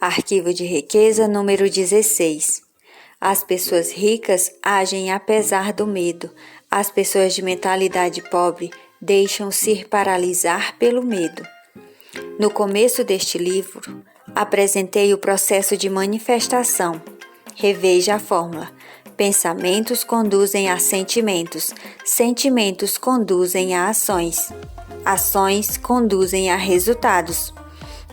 Arquivo de riqueza número 16. As pessoas ricas agem apesar do medo. As pessoas de mentalidade pobre deixam-se paralisar pelo medo. No começo deste livro, apresentei o processo de manifestação. Reveja a fórmula. Pensamentos conduzem a sentimentos. Sentimentos conduzem a ações. Ações conduzem a resultados.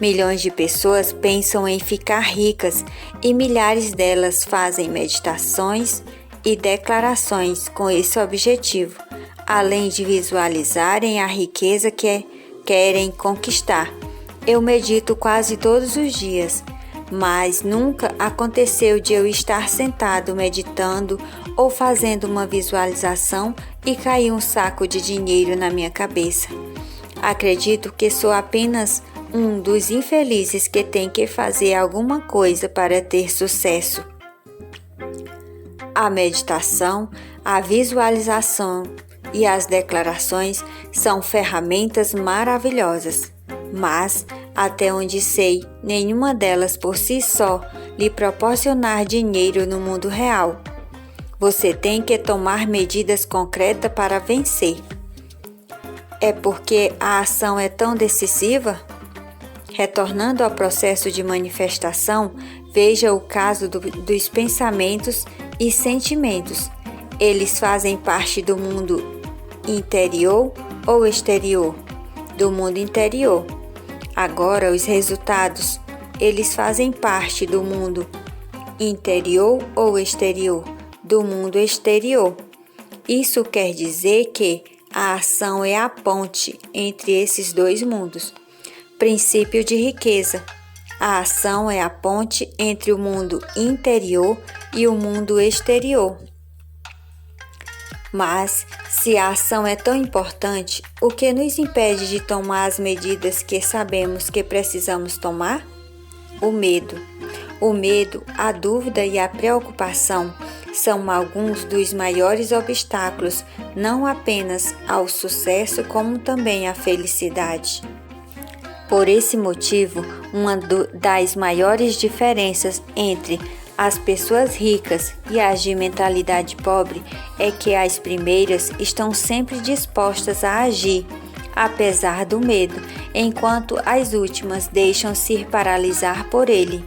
Milhões de pessoas pensam em ficar ricas e milhares delas fazem meditações e declarações com esse objetivo, além de visualizarem a riqueza que querem conquistar. Eu medito quase todos os dias, mas nunca aconteceu de eu estar sentado meditando ou fazendo uma visualização e cair um saco de dinheiro na minha cabeça. Acredito que sou apenas um dos infelizes que tem que fazer alguma coisa para ter sucesso. A meditação, a visualização e as declarações são ferramentas maravilhosas, mas, até onde sei, nenhuma delas por si só lhe proporcionar dinheiro no mundo real. Você tem que tomar medidas concretas para vencer. É porque a ação é tão decisiva? Retornando ao processo de manifestação, veja o caso dos pensamentos e sentimentos. Eles fazem parte do mundo interior ou exterior? Do mundo interior. Agora, os resultados, eles fazem parte do mundo interior ou exterior? Do mundo exterior. Isso quer dizer que a ação é a ponte entre esses dois mundos. Princípio de riqueza. A ação é a ponte entre o mundo interior e o mundo exterior. Mas, se a ação é tão importante, o que nos impede de tomar as medidas que sabemos que precisamos tomar? O medo. O medo, a dúvida e a preocupação são alguns dos maiores obstáculos, não apenas ao sucesso, como também à felicidade. Por esse motivo, uma das maiores diferenças entre as pessoas ricas e as de mentalidade pobre é que as primeiras estão sempre dispostas a agir, apesar do medo, enquanto as últimas deixam-se paralisar por ele.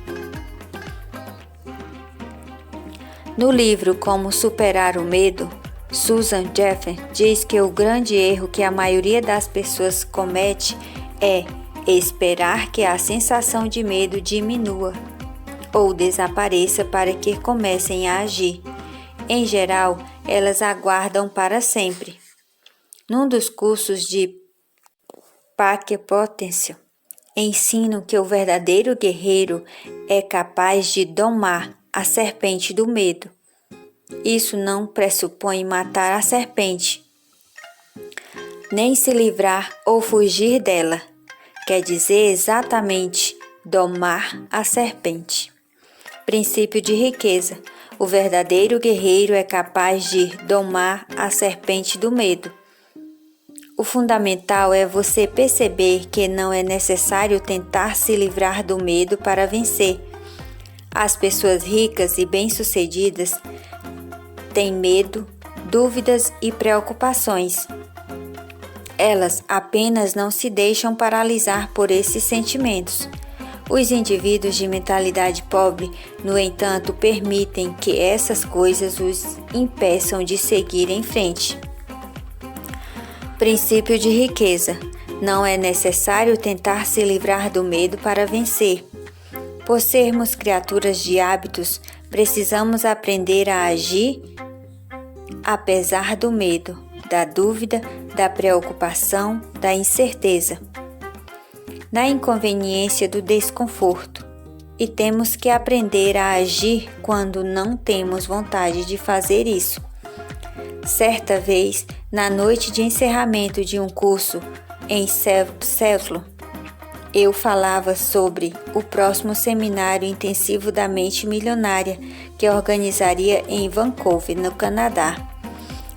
No livro Como Superar o Medo, Susan Jeffers diz que o grande erro que a maioria das pessoas comete é esperar que a sensação de medo diminua ou desapareça para que comecem a agir. Em geral, elas aguardam para sempre. Num dos cursos de Peak Potential, ensino que o verdadeiro guerreiro é capaz de domar a serpente do medo. Isso não pressupõe matar a serpente, nem se livrar ou fugir dela. Quer dizer exatamente domar a serpente. Princípio de riqueza. O verdadeiro guerreiro é capaz de domar a serpente do medo. O fundamental é você perceber que não é necessário tentar se livrar do medo para vencer. As pessoas ricas e bem-sucedidas têm medo, dúvidas e preocupações. Elas apenas não se deixam paralisar por esses sentimentos. Os indivíduos de mentalidade pobre, no entanto, permitem que essas coisas os impeçam de seguir em frente. Princípio de riqueza. Não é necessário tentar se livrar do medo para vencer. Por sermos criaturas de hábitos, precisamos aprender a agir apesar do medo, da dúvida, da preocupação, da incerteza, da inconveniência, do desconforto. E temos que aprender a agir quando não temos vontade de fazer isso. Certa vez, na noite de encerramento de um curso em Seattle, eu falava sobre o próximo seminário intensivo da mente milionária que organizaria em Vancouver, no Canadá.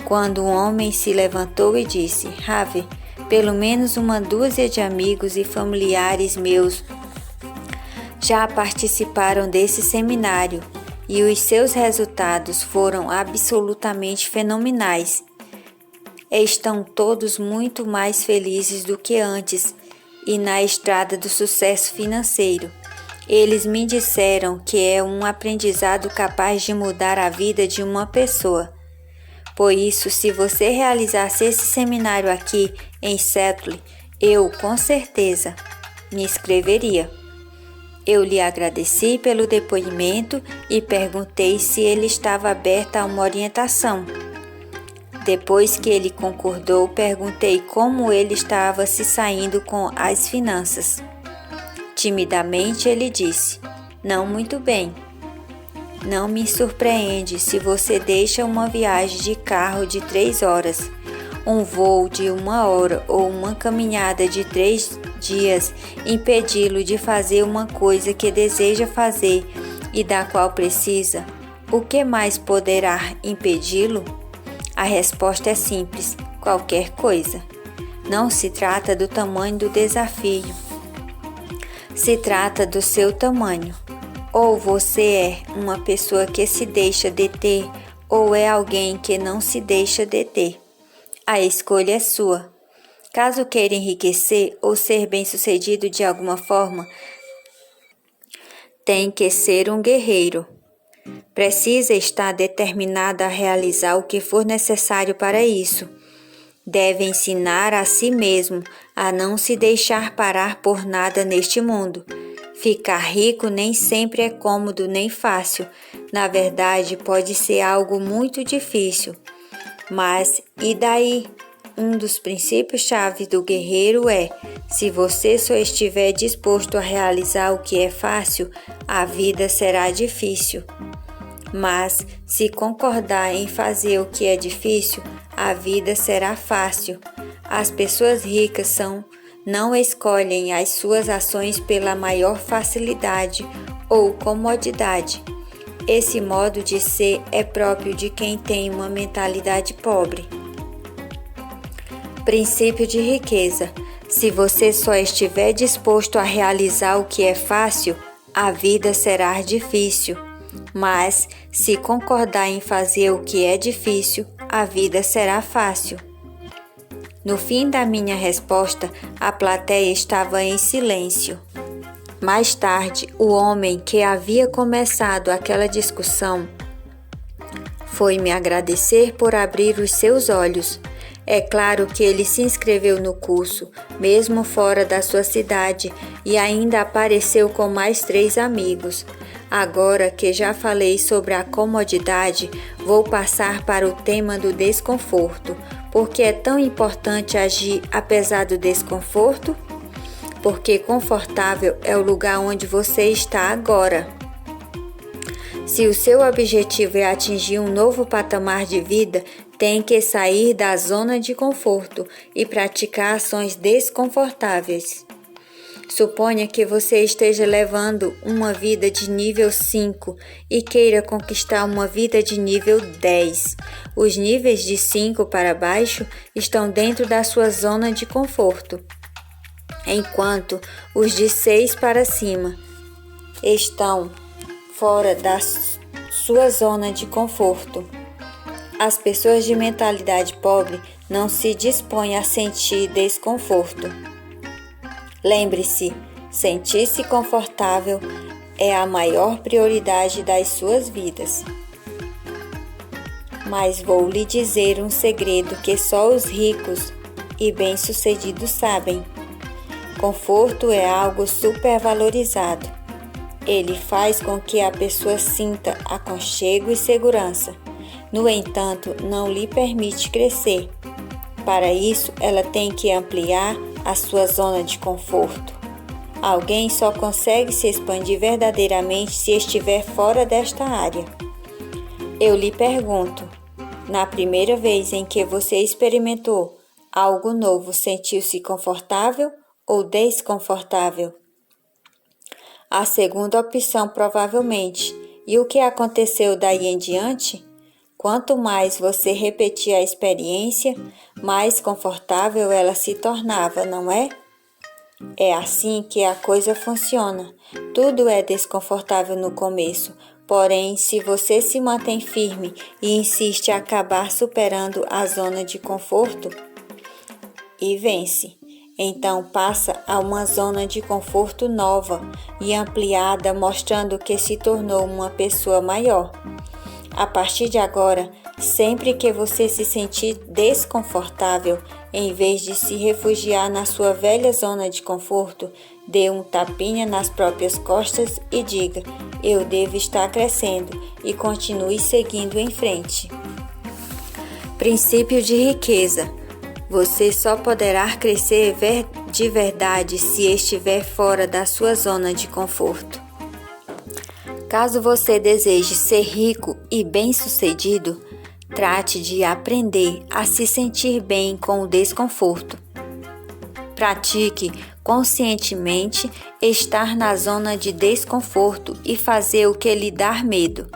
Quando um homem se levantou e disse: Harvey, pelo menos uma dúzia de amigos e familiares meus já participaram desse seminário e os seus resultados foram absolutamente fenomenais. Estão todos muito mais felizes do que antes e na estrada do sucesso financeiro. Eles me disseram que é um aprendizado capaz de mudar a vida de uma pessoa. Por isso, se você realizasse esse seminário aqui em Seattle, eu, com certeza, me inscreveria. Eu lhe agradeci pelo depoimento e perguntei se ele estava aberto a uma orientação. Depois que ele concordou, perguntei como ele estava se saindo com as finanças. Timidamente ele disse: "Não muito bem. Não me surpreende se você deixa uma viagem de carro de 3 horas, um voo de 1 hora ou uma caminhada de 3 dias impedi-lo de fazer uma coisa que deseja fazer e da qual precisa. O que mais poderá impedi-lo?" A resposta é simples: qualquer coisa. Não se trata do tamanho do desafio. Se trata do seu tamanho. Ou você é uma pessoa que se deixa deter, ou é alguém que não se deixa deter. A escolha é sua. Caso queira enriquecer ou ser bem-sucedido de alguma forma, tem que ser um guerreiro. Precisa estar determinada a realizar o que for necessário para isso. Deve ensinar a si mesmo a não se deixar parar por nada neste mundo. Ficar rico nem sempre é cômodo nem fácil. Na verdade, pode ser algo muito difícil. Mas e daí? Um dos princípios-chave do guerreiro é: se você só estiver disposto a realizar o que é fácil, a vida será difícil. Mas, se concordar em fazer o que é difícil, a vida será fácil. As pessoas ricas não escolhem as suas ações pela maior facilidade ou comodidade. Esse modo de ser é próprio de quem tem uma mentalidade pobre. Princípio de riqueza: se você só estiver disposto a realizar o que é fácil, a vida será difícil. Mas, se concordar em fazer o que é difícil, a vida será fácil. No fim da minha resposta, a plateia estava em silêncio. Mais tarde, o homem que havia começado aquela discussão foi me agradecer por abrir os seus olhos. É claro que ele se inscreveu no curso, mesmo fora da sua cidade, e ainda apareceu com mais 3 amigos. Agora que já falei sobre a comodidade, vou passar para o tema do desconforto. Por que é tão importante agir apesar do desconforto? Porque confortável é o lugar onde você está agora. Se o seu objetivo é atingir um novo patamar de vida, tem que sair da zona de conforto e praticar ações desconfortáveis. Suponha que você esteja levando uma vida de nível 5 e queira conquistar uma vida de nível 10. Os níveis de 5 para baixo estão dentro da sua zona de conforto, enquanto os de 6 para cima estão fora da sua zona de conforto. As pessoas de mentalidade pobre não se dispõem a sentir desconforto. Lembre-se, sentir-se confortável é a maior prioridade das suas vidas. Mas vou lhe dizer um segredo que só os ricos e bem-sucedidos sabem. Conforto é algo supervalorizado. Ele faz com que a pessoa sinta aconchego e segurança. No entanto, não lhe permite crescer. Para isso, ela tem que ampliar a sua zona de conforto. Alguém só consegue se expandir verdadeiramente se estiver fora desta área. Eu lhe pergunto, na primeira vez em que você experimentou algo novo, sentiu-se confortável ou desconfortável? A segunda opção, provavelmente. E o que aconteceu daí em diante? Quanto mais você repetia a experiência, mais confortável ela se tornava, não é? É assim que a coisa funciona. Tudo é desconfortável no começo, porém, se você se mantém firme e insiste em acabar superando a zona de conforto e vence, então passa a uma zona de conforto nova e ampliada, mostrando que se tornou uma pessoa maior. A partir de agora, sempre que você se sentir desconfortável, em vez de se refugiar na sua velha zona de conforto, dê um tapinha nas próprias costas e diga: eu devo estar crescendo, e continue seguindo em frente. Princípio de riqueza. Você só poderá crescer de verdade se estiver fora da sua zona de conforto. Caso você deseje ser rico e bem-sucedido, trate de aprender a se sentir bem com o desconforto. Pratique conscientemente estar na zona de desconforto e fazer o que lhe dá medo.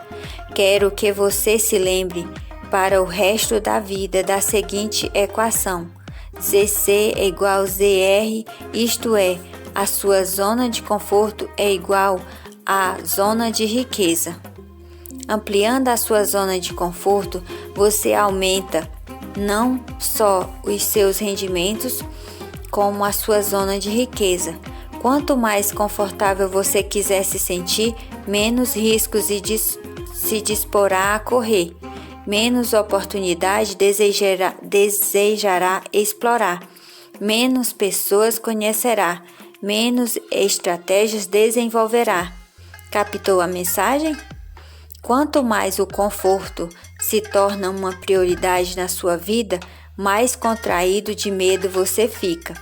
Quero que você se lembre para o resto da vida da seguinte equação: ZC é igual ZR, isto é, a sua zona de conforto é igual à zona de riqueza. Ampliando a sua zona de conforto, você aumenta não só os seus rendimentos, como a sua zona de riqueza. Quanto mais confortável você quiser se sentir, menos riscos se disporá a correr, menos oportunidade desejará explorar, menos pessoas conhecerá, menos estratégias desenvolverá. Captou a mensagem? Quanto mais o conforto se torna uma prioridade na sua vida, mais contraído de medo você fica.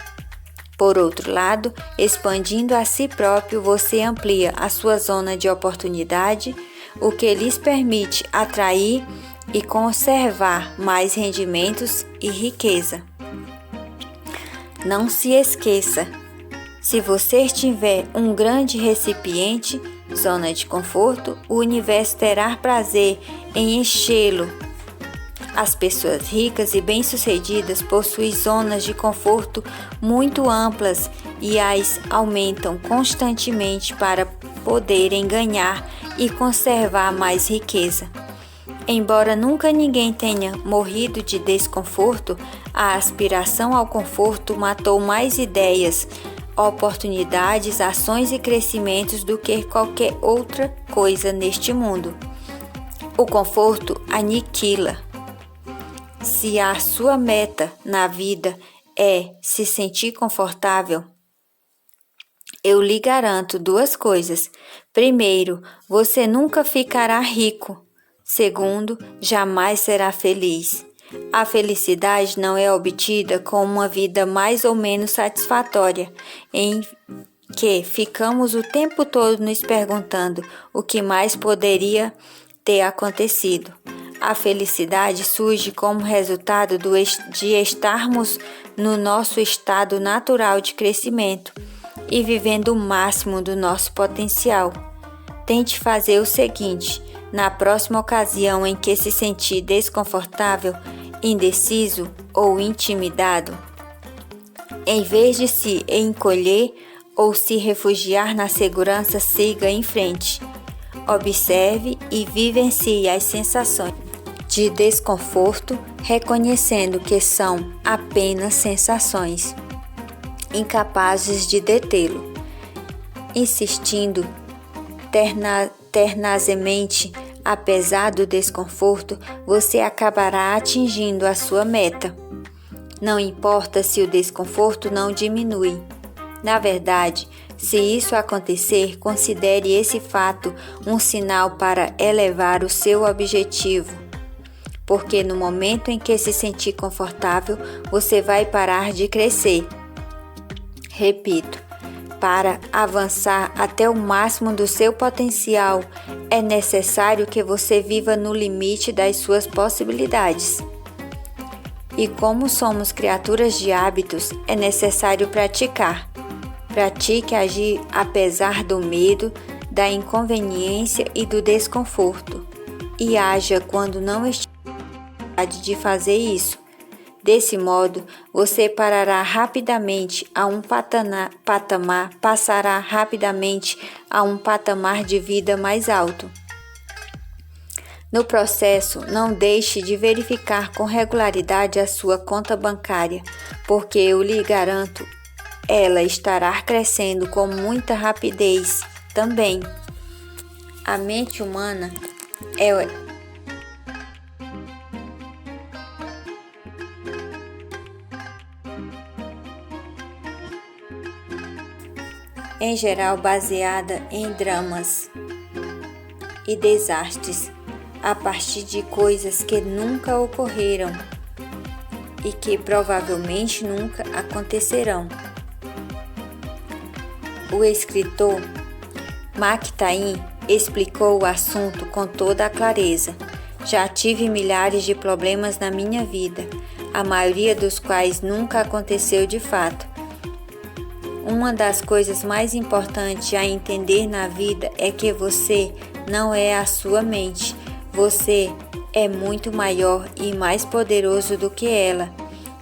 Por outro lado, expandindo a si próprio, você amplia a sua zona de oportunidade, o que lhes permite atrair e conservar mais rendimentos e riqueza. Não se esqueça, se você tiver um grande recipiente, zona de conforto, o universo terá prazer em enchê-lo. As pessoas ricas e bem-sucedidas possuem zonas de conforto muito amplas e as aumentam constantemente para poderem ganhar e conservar mais riqueza. Embora nunca ninguém tenha morrido de desconforto, a aspiração ao conforto matou mais ideias, oportunidades, ações e crescimentos do que qualquer outra coisa neste mundo. O conforto aniquila. Se a sua meta na vida é se sentir confortável, eu lhe garanto duas coisas. Primeiro, você nunca ficará rico. Segundo, jamais será feliz. A felicidade não é obtida com uma vida mais ou menos satisfatória, em que ficamos o tempo todo nos perguntando o que mais poderia ter acontecido. A felicidade surge como resultado de estarmos no nosso estado natural de crescimento e vivendo o máximo do nosso potencial. Tente fazer o seguinte: na próxima ocasião em que se sentir desconfortável, indeciso ou intimidado, em vez de se encolher ou se refugiar na segurança, siga em frente. Observe e vivencie as sensações de desconforto, reconhecendo que são apenas sensações, incapazes de detê-lo. Insistindo tenazmente, apesar do desconforto, você acabará atingindo a sua meta. Não importa se o desconforto não diminui. Na verdade, se isso acontecer, considere esse fato um sinal para elevar o seu objetivo, porque no momento em que se sentir confortável, você vai parar de crescer. Repito, para avançar até o máximo do seu potencial, é necessário que você viva no limite das suas possibilidades. E como somos criaturas de hábitos, é necessário praticar. Pratique agir apesar do medo, da inconveniência e do desconforto. E haja quando não estiver de fazer isso. Desse modo, você parará rapidamente a um patamar, passará rapidamente a um patamar de vida mais alto. No processo, não deixe de verificar com regularidade a sua conta bancária, porque eu lhe garanto, ela estará crescendo com muita rapidez também. A mente humana em geral baseada em dramas e desastres, a partir de coisas que nunca ocorreram e que provavelmente nunca acontecerão. O escritor Mark Twain explicou o assunto com toda a clareza. Já tive milhares de problemas na minha vida, a maioria dos quais nunca aconteceu de fato. Uma das coisas mais importantes a entender na vida é que você não é a sua mente. Você é muito maior e mais poderoso do que ela.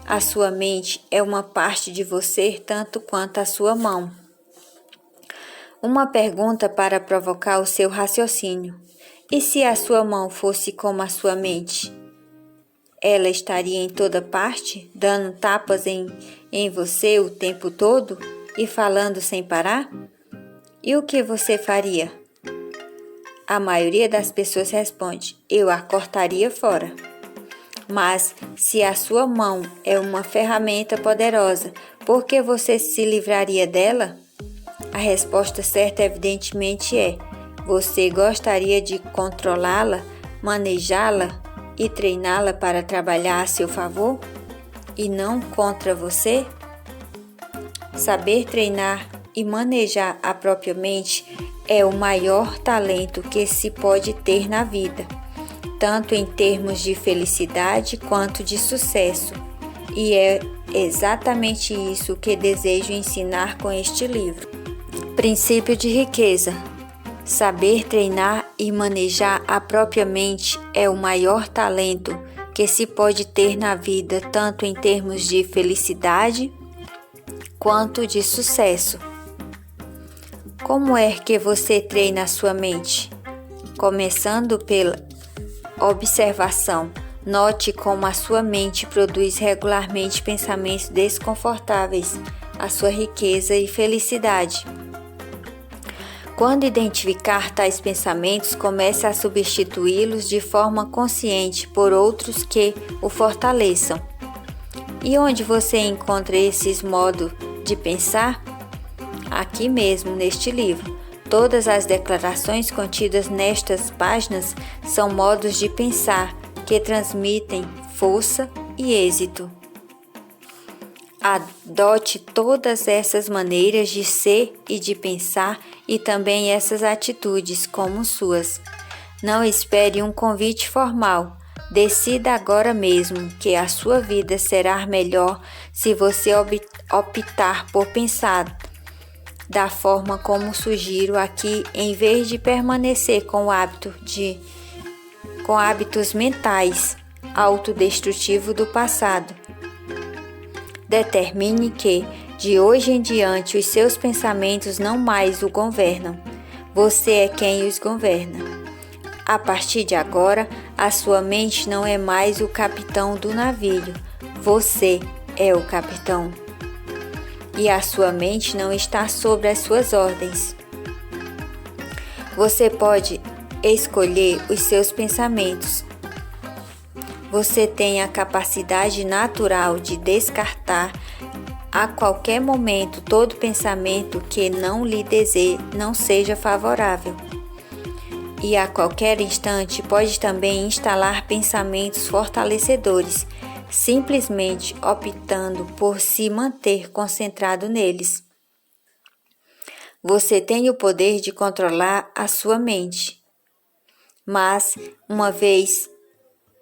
A sua mente é uma parte de você tanto quanto a sua mão. Uma pergunta para provocar o seu raciocínio. E se a sua mão fosse como a sua mente? Ela estaria em toda parte, dando tapas em você o tempo todo e falando sem parar? E o que você faria? A maioria das pessoas responde: eu a cortaria fora. Mas se a sua mão é uma ferramenta poderosa, por que você se livraria dela? A resposta certa evidentemente é: você gostaria de controlá-la, manejá-la e treiná-la para trabalhar a seu favor e não contra você? Saber treinar e manejar a própria mente é o maior talento que se pode ter na vida, tanto em termos de felicidade quanto de sucesso. E é exatamente isso que desejo ensinar com este livro. Princípio de riqueza. Saber treinar e manejar a própria mente é o maior talento que se pode ter na vida, tanto em termos de felicidade quanto de sucesso. Como é que você treina a sua mente? Começando pela observação. Note como a sua mente produz regularmente pensamentos desconfortáveis à sua riqueza e felicidade. Quando identificar tais pensamentos, comece a substituí-los de forma consciente por outros que o fortaleçam. E onde você encontra esses modos de pensar? Aqui mesmo, neste livro. Todas as declarações contidas nestas páginas são modos de pensar que transmitem força e êxito. Adote todas essas maneiras de ser e de pensar e também essas atitudes como suas. Não espere um convite formal. Decida agora mesmo que a sua vida será melhor se você optar por pensar da forma como sugiro aqui, em vez de permanecer com hábitos mentais autodestrutivos do passado. Determine que, de hoje em diante, os seus pensamentos não mais o governam. Você é quem os governa. A partir de agora, a sua mente não é mais o capitão do navio. Você é o capitão. E a sua mente não está sobre as suas ordens. Você pode escolher os seus pensamentos. Você tem a capacidade natural de descartar a qualquer momento todo pensamento que não seja favorável. E a qualquer instante pode também instalar pensamentos fortalecedores, simplesmente optando por se manter concentrado neles. Você tem o poder de controlar a sua mente. Mas, uma vez,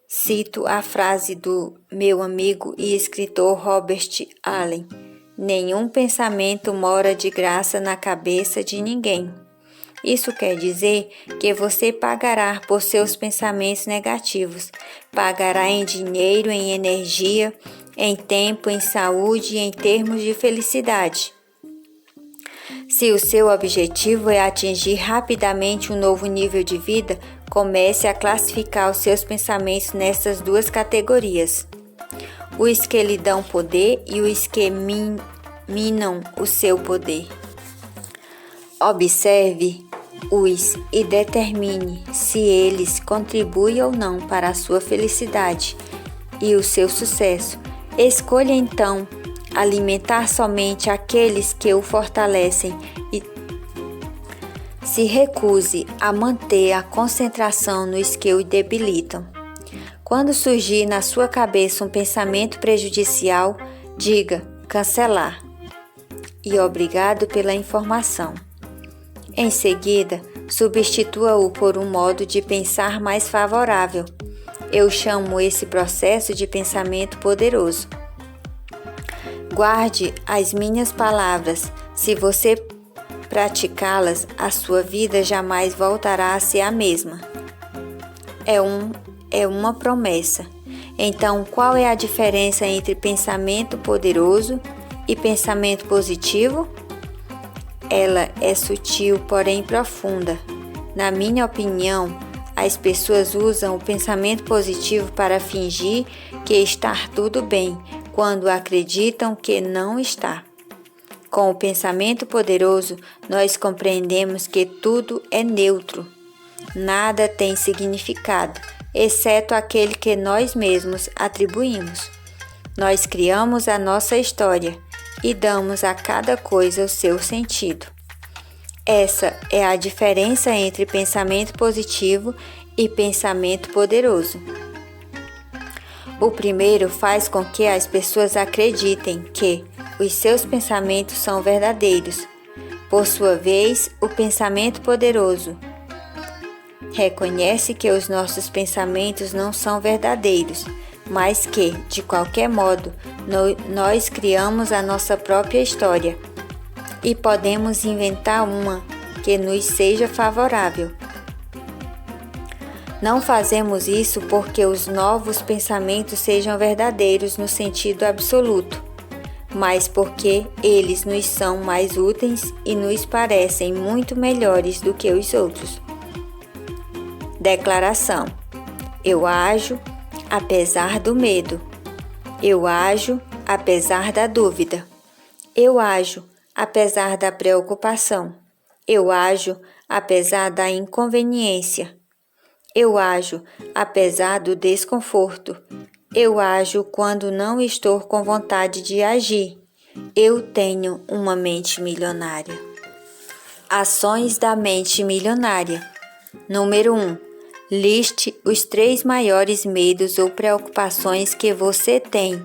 cito a frase do meu amigo e escritor Robert Allen: nenhum pensamento mora de graça na cabeça de ninguém. Isso quer dizer que você pagará por seus pensamentos negativos, pagará em dinheiro, em energia em tempo, em saúde e em termos de felicidade. Se o seu objetivo é atingir rapidamente um novo nível de vida, comece a classificar os seus pensamentos nessas duas categorias: os que lhe dão poder e os que minam o seu poder. Observe-os e determine se eles contribuem ou não para a sua felicidade e o seu sucesso. Escolha então alimentar somente aqueles que o fortalecem e se recuse a manter a concentração nos que o debilitam. Quando surgir na sua cabeça um pensamento prejudicial, diga cancelar e obrigado pela informação. Em seguida, substitua-o por um modo de pensar mais favorável. Eu chamo esse processo de pensamento poderoso. Guarde as minhas palavras. Se você praticá-las, a sua vida jamais voltará a ser a mesma. É uma promessa. Então, qual é a diferença entre pensamento poderoso e pensamento positivo? Ela é sutil, porém profunda. Na minha opinião, as pessoas usam o pensamento positivo para fingir que está tudo bem, quando acreditam que não está. Com o pensamento poderoso, nós compreendemos que tudo é neutro. Nada tem significado, exceto aquele que nós mesmos atribuímos. Nós criamos a nossa história e damos a cada coisa o seu sentido. Essa é a diferença entre pensamento positivo e pensamento poderoso. O primeiro faz com que as pessoas acreditem que os seus pensamentos são verdadeiros. Por sua vez, o pensamento poderoso reconhece que os nossos pensamentos não são verdadeiros, mas que, de qualquer modo, nós criamos a nossa própria história e podemos inventar uma que nos seja favorável. Não fazemos isso porque os novos pensamentos sejam verdadeiros no sentido absoluto, mas porque eles nos são mais úteis e nos parecem muito melhores do que os outros. Declaração: eu ajo apesar do medo. Eu ajo apesar da dúvida. Eu ajo apesar da preocupação. Eu ajo apesar da inconveniência. Eu ajo apesar do desconforto. Eu ajo quando não estou com vontade de agir. Eu tenho uma mente milionária. Ações da mente milionária. Número 1. Liste os 3 maiores medos ou preocupações que você tem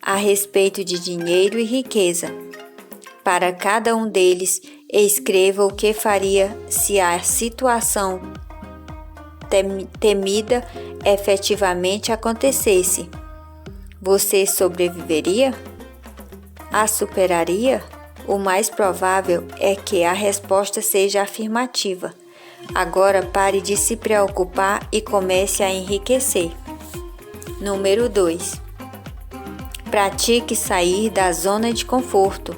a respeito de dinheiro e riqueza. Para cada um deles, escreva o que faria se a situação temida efetivamente acontecesse. Você sobreviveria? A superaria? O mais provável é que a resposta seja afirmativa. Agora pare de se preocupar e comece a enriquecer. Número 2. Pratique sair da zona de conforto.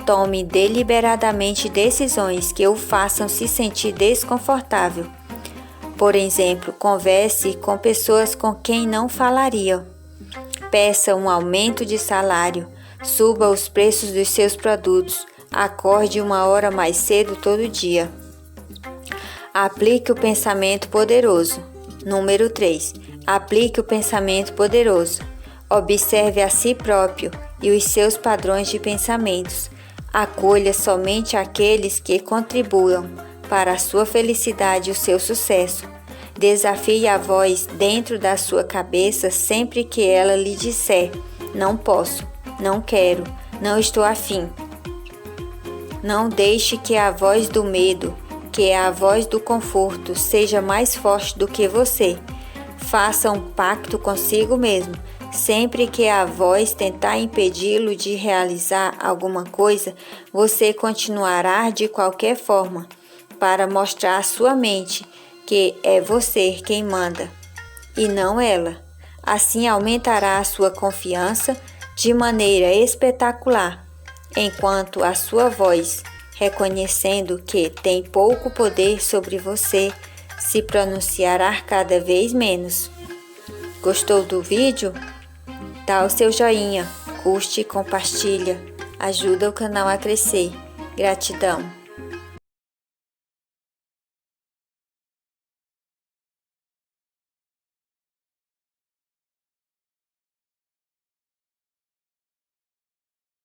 Tome deliberadamente decisões que o façam se sentir desconfortável. Por exemplo, converse com pessoas com quem não falaria. Peça um aumento de salário. Suba os preços dos seus produtos. Acorde 1 hora mais cedo todo dia. Aplique o pensamento poderoso. Número 3. Aplique o pensamento poderoso. Observe a si próprio e os seus padrões de pensamentos. Acolha somente aqueles que contribuam para a sua felicidade e o seu sucesso. Desafie a voz dentro da sua cabeça sempre que ela lhe disser: não posso, não quero, não estou afim. Não deixe que a voz do medo, que é a voz do conforto, seja mais forte do que você. Faça um pacto consigo mesmo. Sempre que a voz tentar impedi-lo de realizar alguma coisa, você continuará de qualquer forma, para mostrar à sua mente que é você quem manda, e não ela. Assim aumentará a sua confiança, de maneira espetacular, enquanto a sua voz, reconhecendo que tem pouco poder sobre você, se pronunciará cada vez menos. Gostou do vídeo? Dá o seu joinha, curte e compartilha. Ajuda o canal a crescer. Gratidão!